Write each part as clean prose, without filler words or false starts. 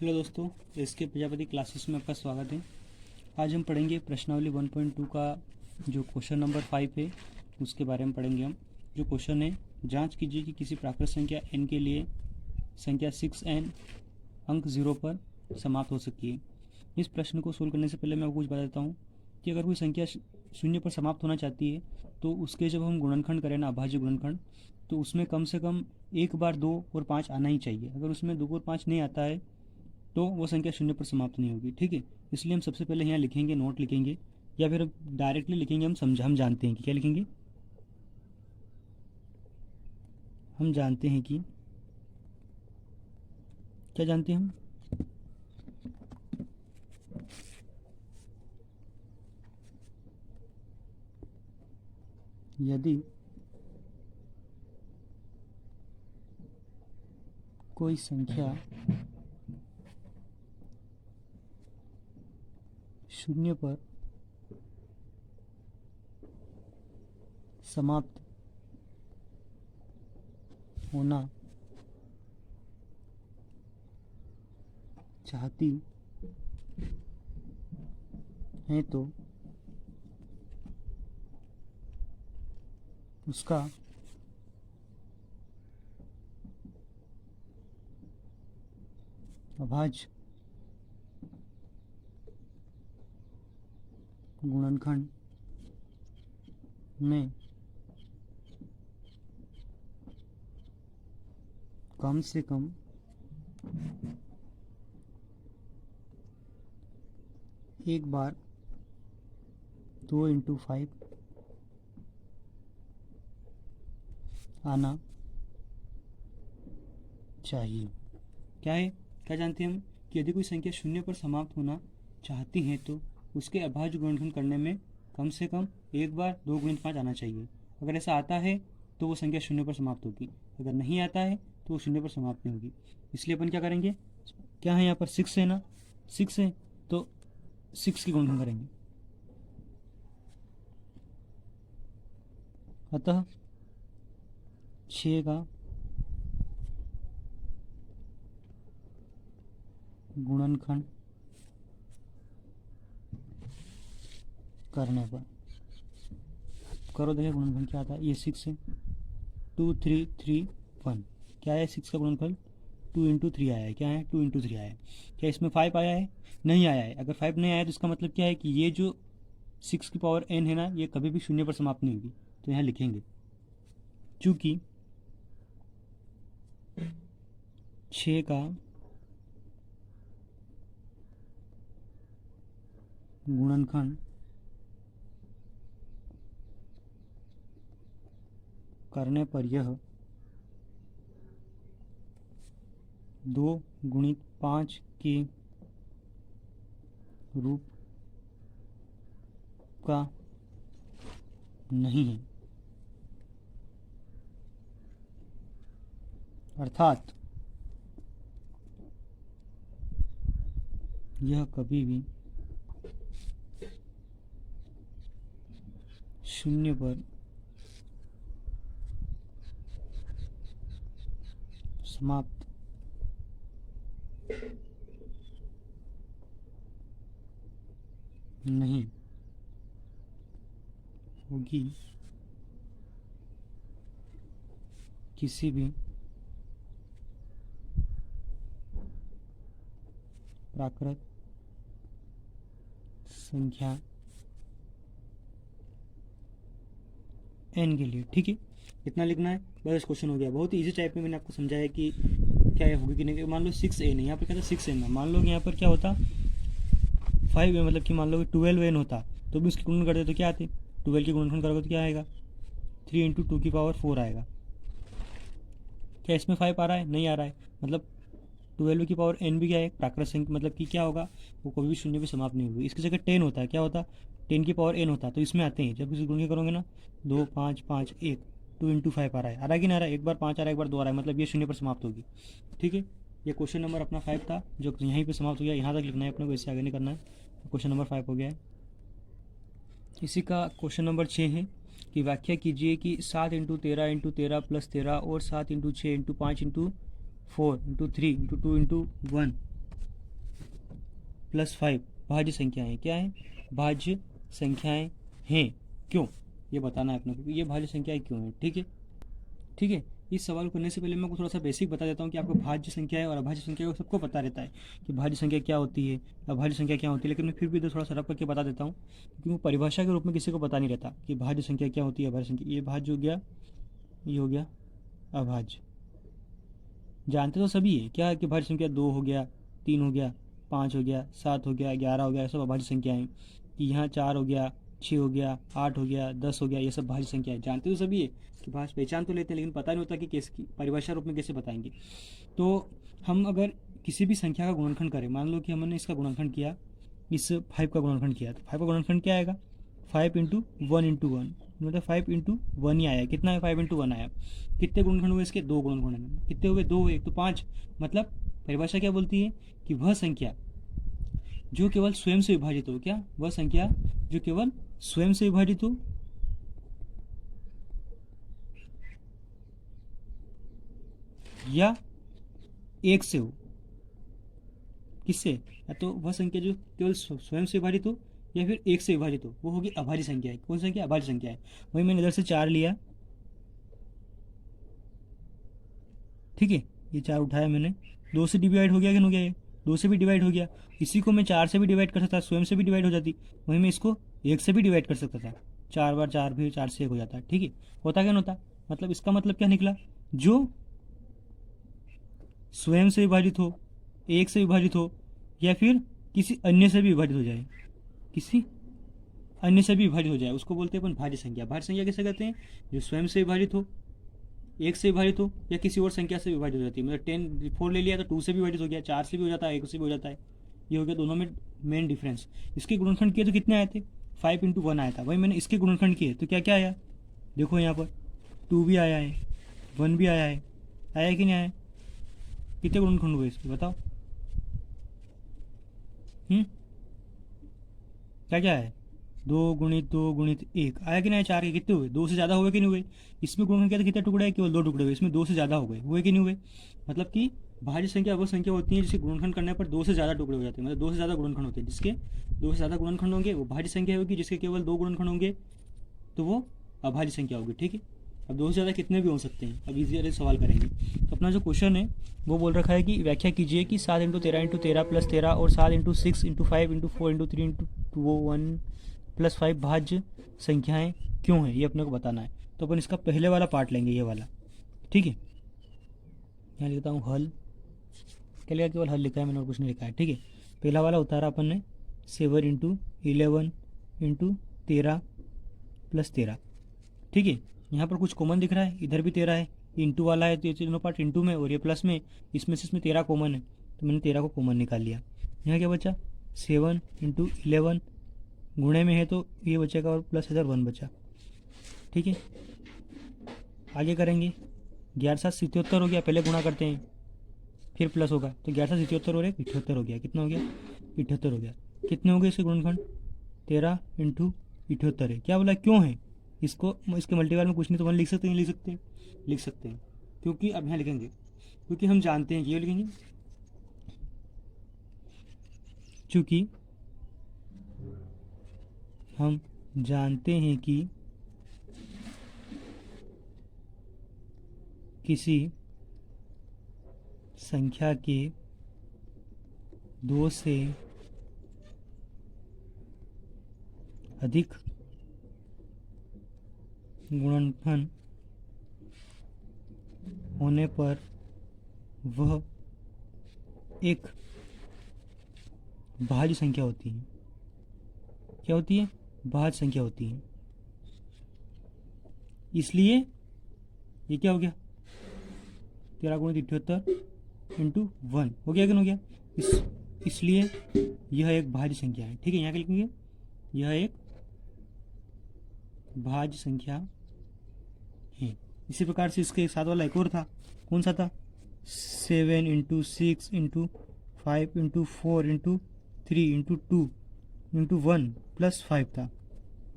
Hello दोस्तों, SK Prajapati classes में आपका स्वागत है। आज हम पढ़ेंगे प्रश्नावली 1.2 का जो क्वेश्चन नंबर 5 है उसके बारे में पढ़ेंगे हम। जो क्वेश्चन है, जांच कीजिए कि किसी प्राकृत संख्या n के लिए संख्या 6n अंक 0 पर समाप्त हो सकती है। इस प्रश्न को सोल्व करने से पहले मैं आपको कुछ बता देता हूँ कि अगर कोई संख्या शून्य पर समाप्त होना चाहती है तो उसके जब हम गुणनखंड करें ना, अभाज्य गुणनखंड, तो उसमें कम से कम एक बार 2 और 5 आना ही चाहिए। अगर उसमें 2 और 5 नहीं आता है तो वो संख्या शून्य पर समाप्त नहीं होगी। ठीक है, इसलिए हम सबसे पहले यहाँ लिखेंगे, नोट लिखेंगे या फिर डायरेक्टली लिखेंगे। हम जानते हैं कि क्या लिखेंगे, हम जानते हैं कि क्या जानते हैं हम, यदि कोई संख्या शून्य पर समाप्त होना चाहती है तो उसका अभाज्य गुणनखंड में कम से कम एक बार 2 × 5 आना चाहिए। क्या है, क्या जानते हैं हम कि यदि कोई संख्या शून्य पर समाप्त होना चाहती है तो उसके अभाज्य गुणनखंड करने में कम से कम एक बार 2 × 5 आना चाहिए। अगर ऐसा आता है तो वो संख्या शून्य पर समाप्त होगी, अगर नहीं आता है तो वो शून्य पर समाप्त नहीं होगी। इसलिए अपन क्या करेंगे, क्या है यहाँ पर 6 है ना, 6 है तो 6 की गुणनखंड करेंगे। अतः 6 का गुणनखंड करने पर करो, देखिए गुणनखंड क्या आता है। ये 6 है, 2 3 3 1, क्या है 6 का गुणनखंड 2 × 3 आया है। क्या है 2 × 3 आया है। क्या इसमें 5 आया है, नहीं आया है। अगर 5 नहीं आया तो इसका मतलब क्या है कि ये जो 6 की पावर n है ना, ये कभी भी शून्य पर समाप्त नहीं होगी। तो यहाँ लिखेंगे चूंकि 6 का गुणनखंड करने पर यह 2 × 5 के रूप का नहीं है, अर्थात यह कभी भी शून्य पर समाप्त नहीं होगी। किसी भी प्राकृत संख्या n के लिए। ठीक है, इतना लिखना है, बस क्वेश्चन हो गया। बहुत इजी टाइप में मैंने आपको समझाया कि क्या ये होगी कि नहीं। मान लो 6n है, यहाँ पर क्या था 6n है, मान लो कि यहाँ पर क्या होता 5 है, मतलब कि मान लो कि 12n होता तो भी उसकी गुणन करते तो क्या आते, 12 की गुणनखंड करोगे तो क्या आएगा 3 × 2 की पावर 4 आएगा। क्या इसमें 5 आ रहा है, नहीं आ रहा है, मतलब 12 की पावर n भी क्या है प्राकृत संख्या, मतलब कि क्या होगा वो कभी भी शून्य पे समाप्त नहीं होगी। इसकी जगह 10 होता है, क्या होता 10 की पावर n होता, तो इसमें आते हैं। जब इसे गुणन करोगे ना 2 5 5 1, 2 × 5 आ रहा है कि नहीं आ रहा है, एक बार 5 आ रहा है, एक बार 2 आ रहा है, मतलब ये शून्य पर समाप्त होगी। ठीक है, ये क्वेश्चन नंबर अपना 5 था जो यहीं पे समाप्त हो गया। यहाँ तक लिखना है अपने को, इससे आगे नहीं करना है। क्वेश्चन नंबर 5 हो गया है। इसी का क्वेश्चन नंबर 6 है कि व्याख्या कीजिए कि 7 × 13 × 13 + 13 और 7 × 6 × 5 × 4 × 3 × 2 × 1 प्लस 5 भाज्य संख्याएं क्या हैं? भाज्य संख्याएं हैं। क्यों? ये बताना है अपने को कि ये भाज्य संख्याएं क्यों हैं। ठीक है, ठीक है। इस सवाल को करने से पहले मैं आपको थोड़ा सा बेसिक बता देता हूँ कि आपको भाज्य संख्या है और अभाज्य संख्या को सबको पता रहता है कि भाज्य संख्या क्या होती है, अभाज्य संख्या क्या होती है, लेकिन मैं फिर भी इधर थोड़ा सा रब करके बता देता हूँ क्योंकि वो परिभाषा के रूप में किसी को पता नहीं रहता कि भाज्य संख्या क्या होती है, अभाज्य संख्या। ये भाज्य हो गया, ये हो गया अभाज्य। जानते तो सभी है क्या है कि भाज्य संख्या 2 हो गया, 3 हो गया, 5 हो गया, 7 हो गया, 11 हो गया, ये सब अभाज्य संख्याएं। कि यहाँ 4 हो गया, 6 हो गया, 8 हो गया, 10 हो गया, ये सब भाज्य संख्या है। जानते तो सभी है कि भाषा पहचान तो लेते हैं लेकिन पता नहीं होता कि कैसे परिभाषा रूप में कैसे बताएंगे। तो हम अगर किसी भी संख्या का गुणनखंड करें, मान लो कि हमने इसका गुणनखंड किया, इस 5 का गुणनखंड किया, तो 5 का गुणनखंड क्या आएगा? 5 इंटू 1 इंटू 1, मतलब 5 इंटू 1 ही आया। कितना है? 5 इंटू 1 आया। कितने गुणनखंड हुए इसके? 2 गुणनखंड हुए। कितने हुए? 2 हुए, एक तो 5। मतलब परिभाषा क्या बोलती है कि वह संख्या जो केवल स्वयं से विभाजित हो, क्या? वह संख्या जो केवल स्वयं से विभाजित हो या एक से हो। किससे? या तो वह संख्या जो केवल स्वयं से विभाजित हो या फिर एक से विभाजित हो, वो होगी अभाज्य संख्या है। कौन सी संख्या? अभाज्य संख्या है। वही मैंने इधर से 4 लिया, ठीक है, ये 4 उठाया मैंने, 2 से डिवाइड हो गया कि नहीं हो गया? ये 2 से भी डिवाइड हो गया। इसी को मैं 4 से भी डिवाइड कर सकता, स्वयं से भी डिवाइड हो जाती। वहीं मैं इसको 1 से भी डिवाइड कर सकता था। 4 बार 4 भी 4 से 1 हो जाता। ठीक है, होता क्या नहीं होता? मतलब इसका मतलब क्या निकला? जो स्वयं से विभाजित हो, एक से विभाजित हो या फिर किसी अन्य से भी विभाजित हो जाए, किसी अन्य से भी विभाजित हो जाए, उसको बोलते हैं अपन भाज्य संख्या। भाज्य संख्या किसे कहते हैं? जो स्वयं से विभाजित हो, एक से विभाजित हो या किसी और संख्या से विभाजित हो जाती है। मतलब 4 ले लिया तो 2 से भी विभाजित हो गया, 4 से भी हो जाता है, 1 से भी हो जाता है। ये हो गया दोनों में मेन डिफरेंस। इसके गुणनखंड किए तो कितने आए थे? 5 इंटू 1 आया था। वही मैंने इसके गुणनखंड किए तो क्या क्या आया? देखो यहाँ पर 2 भी आया है, 1 भी आया है। आया कि नहीं आया? कितने गुणनखंड हुए इसके बताओ? क्या क्या है? 2 गुणित 2 गुणित 1 आया कि नहीं? 4 के कितने हुए? 2 से ज़्यादा हुए कि नहीं हुए? इसमें गुणनखंड किया तो कितने टुकड़े हैं? केवल 2 टुकड़े हुए। इसमें 2 से ज़्यादा हो गए, हुए कि नहीं हुए? मतलब कि भाज्य संख्या वो संख्या होती है जिसके गुणनखंड करने पर 2 से ज़्यादा टुकड़े हो जाते हैं। मतलब 2 से ज़्यादा गुणनखंड होते हैं। जिसके 2 से ज़्यादा गुणनखंड होंगे वो भाज्य संख्या होगी, जिसके केवल 2 गुणनखंड होंगे तो वो अभाज्य संख्या होगी। ठीक है, अब 2 से ज़्यादा कितने भी हो सकते हैं। अब इजी सवाल करेंगे। तो अपना जो क्वेश्चन है वो बोल रखा है कि व्याख्या कीजिए कि 7 इंटू 13 इंटू 13 प्लस 13 और 7 into 6 into 5 into 4 into 3 into 1 plus 5 भाज्य संख्याएं क्यों हैं, ये अपने को बताना है। तो अपन इसका पहले वाला पार्ट लेंगे, ये वाला। ठीक है, यहाँ लिखता हूँ हल। क्या लिखा? केवल हल लिखा है मैंने और कुछ नहीं लिखा है। ठीक है, पहला वाला उतारा अपन ने 7 इंटू 11 इंटू 13 प्लस 13। ठीक है, यहाँ पर कुछ कॉमन दिख रहा है, इधर भी 13 है, इंटू वाला है तो ये दोनों पार्ट इंटू में और ये प्लस में। इसमें से इसमें 13 कॉमन है तो मैंने 13 को कॉमन निकाल लिया। यहाँ क्या बचा? 7 इंटू 11 गुणे में है तो ये बचेगा और प्लस इधर 1 बचा। ठीक है, आगे करेंगे। 11 7 77 हो गया, पहले गुणा करते हैं फिर प्लस होगा तो 11 7 77 और 78 हो गया। कितना हो गया? 78 हो गया। कितने हो गए इसके गुणनखंड? 13 इंटू 78 है। क्या बोला? क्यों है? इसको इसके मल्टीपल में कुछ नहीं तो 1 लिख सकते हैं, लिख सकते हैं, लिख सकते हैं। क्योंकि अब यहाँ लिखेंगे क्योंकि हम जानते हैं कि ये लिखेंगे चूँकि हम जानते हैं कि किसी संख्या के 2 से अधिक गुणनखंड होने पर वह एक भाज्य संख्या होती है। क्या होती है? भाज्य संख्या होती है। इसलिए ये क्या हो गया? 13 गुणित 78 इंटू 1 हो गया कि नहीं हो गया? इसलिए यह एक भाज्य संख्या है। ठीक है, यहाँ क्या लिखेंगे? यह एक भाज्य संख्या है। इसी प्रकार से इसके साथ वाला एक और था, कौन सा था? 7 into 6 into 5 into 4 into 3 into 2 into 1 plus 5 था।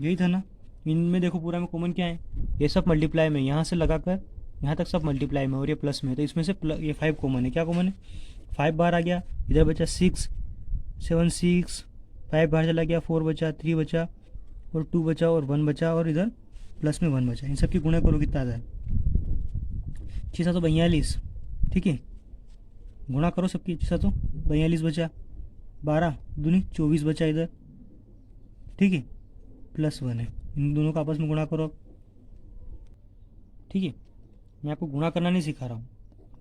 यही था ना? इनमें देखो पूरा में कॉमन क्या है? ये सब मल्टीप्लाई में, यहाँ से लगाकर यहाँ तक सब मल्टीप्लाई में और ये प्लस में। तो इसमें से ये 5 कॉमन है। क्या कॉमन है? 5 बार आ गया, इधर बचा 6 7 6, 5 बाहर चला गया, 4 बचा, 3 बचा और 2 बचा और 1 बचा और इधर प्लस में 1 बचा। इन सब की गुणा करो कितना आता है, 6 7 42, ठीक है। गुणा करो सबकी, 6 7 42 बचा, 12 दूनी 24 बचा इधर, ठीक है, प्लस 1 है। इन दोनों का आपस में गुणा करो, ठीक है। मैं आपको गुणा करना नहीं सिखा रहा हूँ,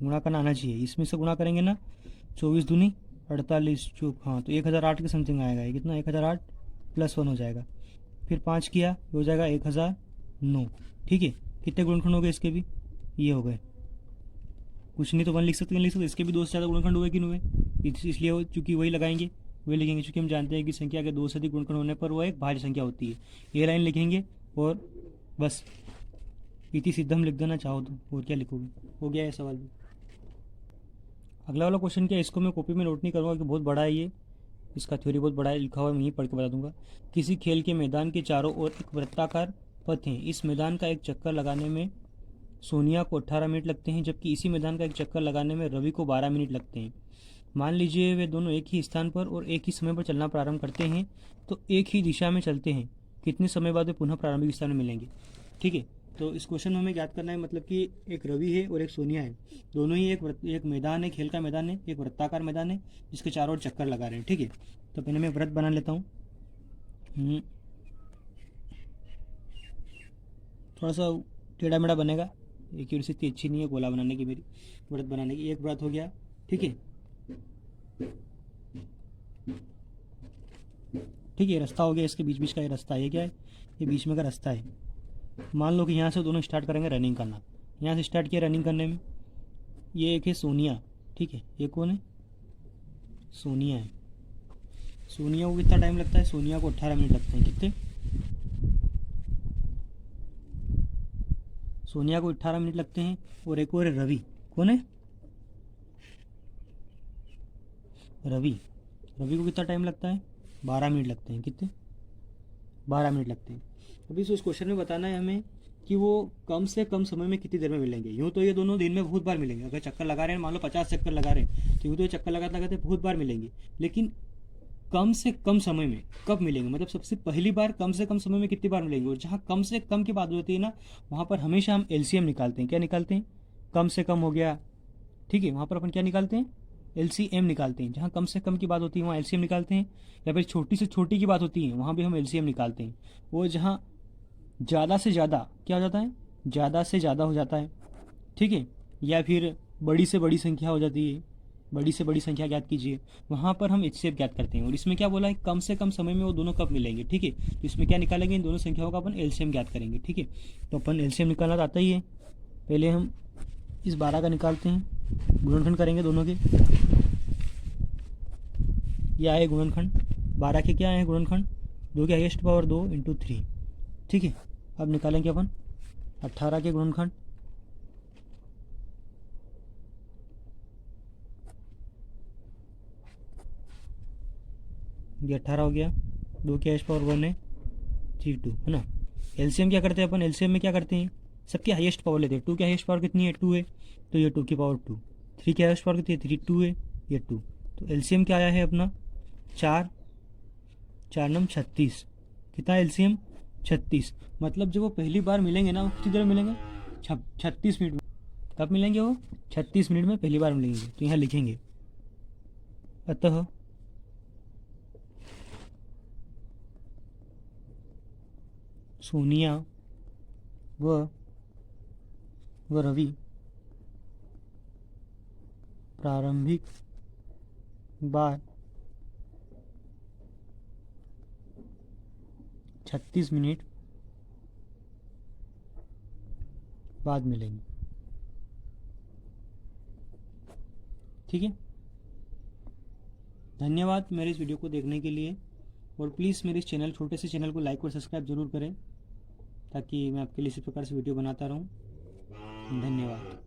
गुणा करना आना चाहिए। इसमें से गुणा करेंगे ना, 24 दूनी 48 चौक, हाँ तो 1008 के समथिंग आएगा। ये कितना, 1008 प्लस 1 हो जाएगा। फिर 5 किया, हो जाएगा 1009, ठीक है। कितने गुणनखंड हो गए इसके भी, ये हो गए। कुछ नहीं तो 1 लिख सकते हैं, लिख सकते। इसके भी 2 से ज़्यादा गुणनखंड हुए कि नहीं हुए, इसलिए चूंकि वही लगाएंगे, वही लिखेंगे, चूँकि हम जानते हैं कि संख्या के 2 से अधिक गुणनखंड होने पर वो एक भाज्य संख्या होती है। ये लाइन लिखेंगे और बस इति सिद्धम लिख देना चाहो तो, और क्या लिखोगे। हो गया ये सवाल भी। अगला वाला क्वेश्चन क्या है, इसको मैं कॉपी में नोट नहीं करूँगा कि बहुत बड़ा है ये, इसका थ्योरी बहुत बड़ा है, लिखा हुआ है, मैं यहीं पढ़ के बता दूंगा। किसी खेल के मैदान के चारों ओर एक वृत्ताकार पथ है। इस मैदान का एक चक्कर लगाने में सोनिया को 18 मिनट लगते हैं, जबकि इसी मैदान का एक चक्कर लगाने में रवि को 12 मिनट लगते हैं। मान लीजिए वे दोनों एक ही स्थान पर और एक ही समय पर चलना प्रारंभ करते हैं, तो एक ही दिशा में चलते हैं, कितने समय बाद वे पुनः प्रारंभिक स्थान में मिलेंगे, ठीक है। तो इस क्वेश्चन में हमें याद करना है, मतलब कि एक रवि है और एक सोनिया है, दोनों ही एक मैदान है, खेल का मैदान है, एक वृत्ताकार मैदान है जिसके चारों ओर चक्कर लगा रहे हैं, ठीक है। तो पहले मैं वृत्त बना लेता हूँ। थोड़ा सा टेढ़ा मेढ़ा बनेगा, एक्यूरेसी इतनी अच्छी नहीं है गोला बनाने की मेरी, वृत्त बनाने की। एक वृत्त हो गया, ठीक है, ठीक है। रास्ता हो गया, इसके बीच बीच का ये रास्ता है, ये क्या है, ये बीच में का रास्ता है। मान लो कि यहाँ से दोनों स्टार्ट करेंगे रनिंग करना, यहाँ से स्टार्ट किया रनिंग करने में। ये एक है सोनिया, ठीक है, ये कौन है, सोनिया है। सोनिया को कितना टाइम लगता है, सोनिया को 18 मिनट लगते हैं। कितने, सोनिया को 18 मिनट लगते हैं। और एक और है रवि, कौन है, रवि। रवि को कितना टाइम लगता है, 12 मिनट लगते हैं। कितने, 12 मिनट लगते हैं। अभी इस क्वेश्चन में बताना है हमें कि वो कम से कम समय में कितनी देर में मिलेंगे। यूँ तो ये दोनों दिन में बहुत बार मिलेंगे, अगर चक्कर लगा रहे हैं, मान लो 50 चक्कर लगा रहे हैं, तो यूँ तो ये चक्कर लगाते लगाते बहुत बार मिलेंगे, लेकिन कम से कम समय में कब मिलेंगे, मतलब सबसे पहली बार कम से कम समय में कितनी बार मिलेंगे। और जहाँ कम से कम की बात होती है ना, वहाँ पर हमेशा हम एलसीएम निकालते हैं। क्या निकालते हैं, कम से कम हो गया, ठीक है, वहाँ पर अपन क्या निकालते हैं, एलसीएम निकालते हैं। जहाँ कम से कम की बात होती है वहाँ एलसीएम निकालते हैं, या फिर छोटी से छोटी की बात होती है वहाँ भी हम एलसीएम निकालते हैं। वो जहाँ ज़्यादा से ज़्यादा क्या हो जाता है, ज़्यादा से ज़्यादा हो जाता है, ठीक है, या फिर बड़ी से बड़ी संख्या हो जाती है, बड़ी से बड़ी संख्या ज्ञात कीजिए, वहाँ पर हम एचसीएफ ज्ञात करते हैं। और इसमें क्या बोला है, कम से कम समय में वो दोनों कब मिलेंगे, ठीक है। तो इसमें क्या निकालेंगे, इन दोनों संख्याओं का अपन एलसीएम ज्ञात करेंगे, ठीक है। तो अपन एलसीएम निकालना तो आता ही है। पहले हम इस 12 का निकालते हैं, गुणनखंड करेंगे दोनों के। ये आए गुणनखंड, 12 के क्या आए गुणनखंड, 2 के हाईएस्ट पावर 2 इंटू 3, ठीक है। अब निकालेंगे अपन 18 के गुणनखंड, ये 18 हो गया, 2 के हाईएस्ट पावर 1 है, 3 2 है ना। एलसीएम क्या करते हैं अपन, एलसीएम में क्या करते हैं, सबकी हाईएस्ट पावर लेते हैं। 2 की हाईएस्ट पावर कितनी है, 2 है, तो ये 2 की पावर 2। 3 की हाईएस्ट पावर कितनी है, 3 2 है, ये 2। तो एलसीएम क्या आया है अपना, 4 4 नम 36। कितना एलसीएम, 36। मतलब जब वो पहली बार मिलेंगे ना, वो कितनी देर मिलेंगे, 36 मिनट में। कब मिलेंगे वो, 36 मिनट में पहली बार मिलेंगे। तो यहाँ लिखेंगे, अतः सोनिया व रवि प्रारंभिक बार 36 मिनट बाद मिलेंगे, ठीक है। धन्यवाद मेरे इस वीडियो को देखने के लिए, और प्लीज़ मेरे इस चैनल, छोटे से चैनल को लाइक और सब्सक्राइब जरूर करें, ताकि मैं आपके लिए इसी प्रकार से वीडियो बनाता रहूं। धन्यवाद।